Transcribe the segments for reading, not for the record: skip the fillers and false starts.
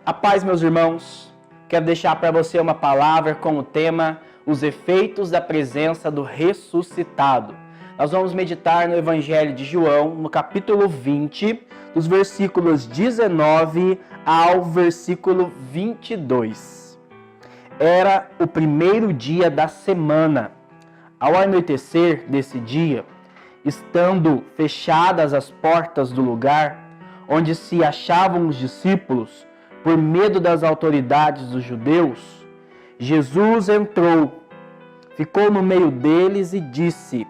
A paz, meus irmãos, quero deixar para você uma palavra com o tema Os efeitos da presença do ressuscitado. Nós vamos meditar no Evangelho de João, no capítulo 20, dos versículos 19 ao versículo 22. Era o primeiro dia da semana. Ao anoitecer desse dia, estando fechadas as portas do lugar onde se achavam os discípulos, por medo das autoridades dos judeus, Jesus entrou, ficou no meio deles e disse: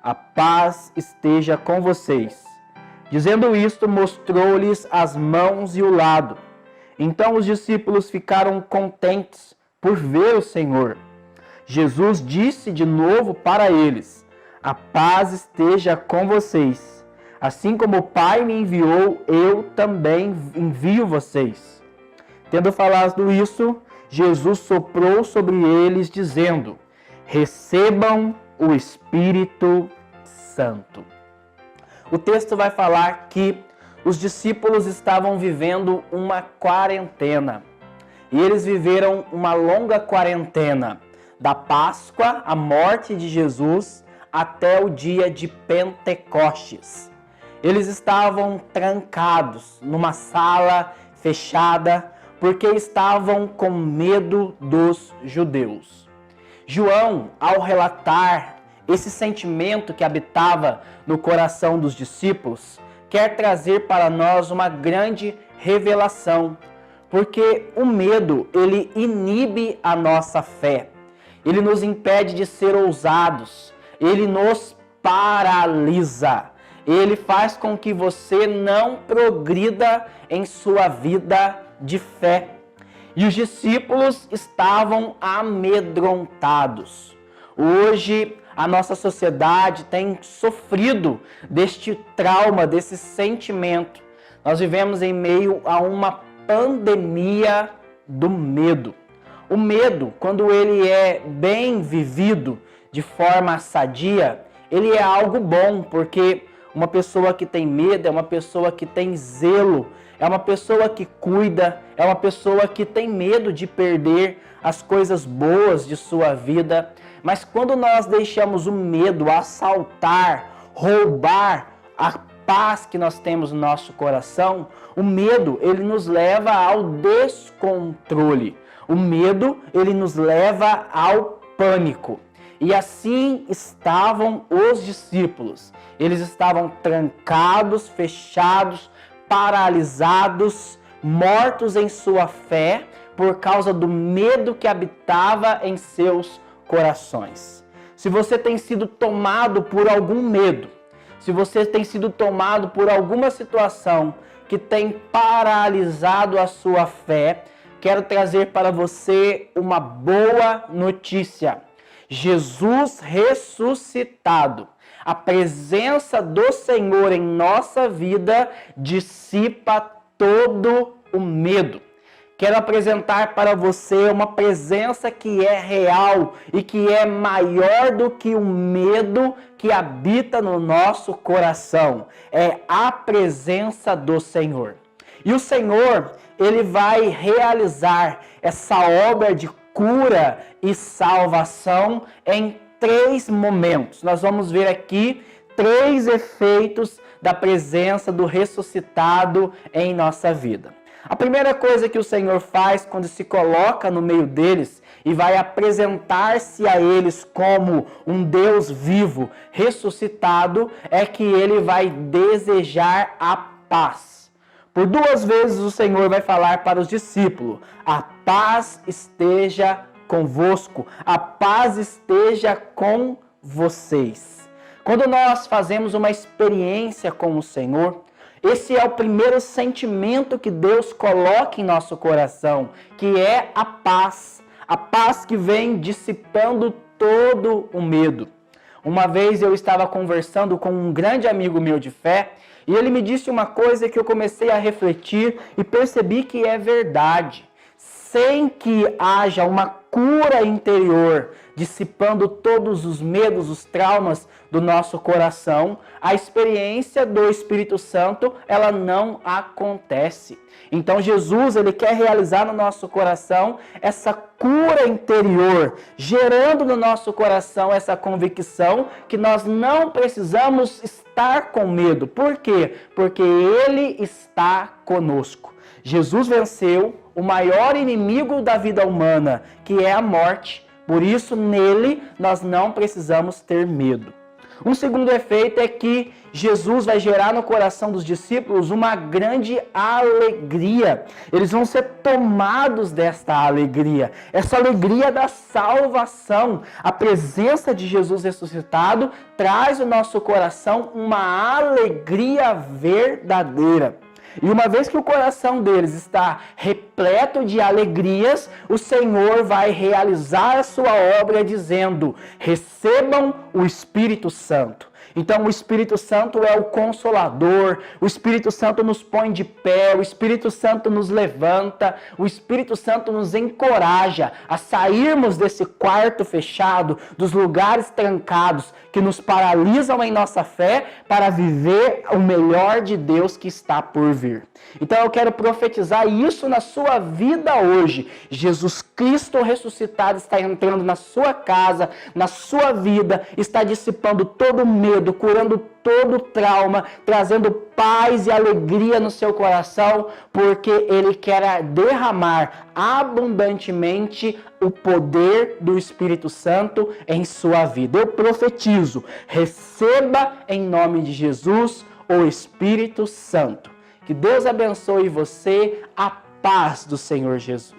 "A paz esteja com vocês." Dizendo isto, mostrou-lhes as mãos e o lado. Então os discípulos ficaram contentes por ver o Senhor. Jesus disse de novo para eles: "A paz esteja com vocês. Assim como o Pai me enviou, eu também envio vocês." Tendo falado isso, Jesus soprou sobre eles, dizendo: "Recebam o Espírito Santo." O texto vai falar que os discípulos estavam vivendo uma quarentena. E eles viveram uma longa quarentena, da Páscoa, a morte de Jesus, até o dia de Pentecostes. Eles estavam trancados numa sala fechada, porque estavam com medo dos judeus. João, ao relatar esse sentimento que habitava no coração dos discípulos, quer trazer para nós uma grande revelação, porque o medo, ele inibe a nossa fé, ele nos impede de ser ousados, ele nos paralisa, ele faz com que você não progrida em sua vida de fé. E os discípulos estavam amedrontados. Hoje a nossa sociedade tem sofrido deste trauma, desse sentimento. Nós vivemos em meio a uma pandemia do medo. O medo, quando ele é bem vivido de forma sadia, ele é algo bom, porque uma pessoa que tem medo é uma pessoa que tem zelo, é uma pessoa que cuida, é uma pessoa que tem medo de perder as coisas boas de sua vida. Mas quando nós deixamos o medo assaltar, roubar a paz que nós temos no nosso coração, o medo, ele nos leva ao descontrole. O medo, ele nos leva ao pânico. E assim estavam os discípulos. Eles estavam trancados, fechados, paralisados, mortos em sua fé, por causa do medo que habitava em seus corações. Se você tem sido tomado por algum medo, se você tem sido tomado por alguma situação que tem paralisado a sua fé, quero trazer para você uma boa notícia. Jesus ressuscitado, a presença do Senhor em nossa vida dissipa todo o medo. Quero apresentar para você uma presença que é real e que é maior do que o medo que habita no nosso coração. É a presença do Senhor. E o Senhor, ele vai realizar essa obra de cura e salvação em 3 momentos. Nós vamos ver aqui 3 efeitos da presença do ressuscitado em nossa vida. A primeira coisa que o Senhor faz quando se coloca no meio deles e vai apresentar-se a eles como um Deus vivo, ressuscitado, é que ele vai desejar a paz. Por 2 vezes o Senhor vai falar para os discípulos: "A paz esteja convosco, a paz esteja com vocês." Quando nós fazemos uma experiência com o Senhor, esse é o primeiro sentimento que Deus coloca em nosso coração, que é a paz que vem dissipando todo o medo. Uma vez eu estava conversando com um grande amigo meu de fé, e ele me disse uma coisa que eu comecei a refletir e percebi que é verdade. sem que haja uma cura interior, dissipando todos os medos, os traumas do nosso coração, a experiência do Espírito Santo, ela não acontece. Então Jesus, ele quer realizar no nosso coração essa cura interior, gerando no nosso coração essa convicção que nós não precisamos estar com medo. Por quê? Porque Ele está conosco. Jesus venceu o maior inimigo da vida humana, que é a morte. Por isso, nele, nós não precisamos ter medo. Um segundo efeito é que Jesus vai gerar no coração dos discípulos uma grande alegria. Eles vão ser tomados desta alegria, essa alegria da salvação. A presença de Jesus ressuscitado traz ao nosso coração uma alegria verdadeira. E uma vez que o coração deles está repleto de alegrias, o Senhor vai realizar a sua obra dizendo: recebam o Espírito Santo. Então o Espírito Santo é o Consolador, o Espírito Santo nos põe de pé, o Espírito Santo nos levanta, o Espírito Santo nos encoraja a sairmos desse quarto fechado, dos lugares trancados que nos paralisam em nossa fé para viver o melhor de Deus que está por vir. Então eu quero profetizar isso na sua vida hoje. Jesus Cristo ressuscitado está entrando na sua casa, na sua vida, está dissipando todo medo, curando todo trauma, trazendo paz e alegria no seu coração, porque Ele quer derramar abundantemente o poder do Espírito Santo em sua vida. Eu profetizo, receba em nome de Jesus o Espírito Santo. Que Deus abençoe você, a paz do Senhor Jesus.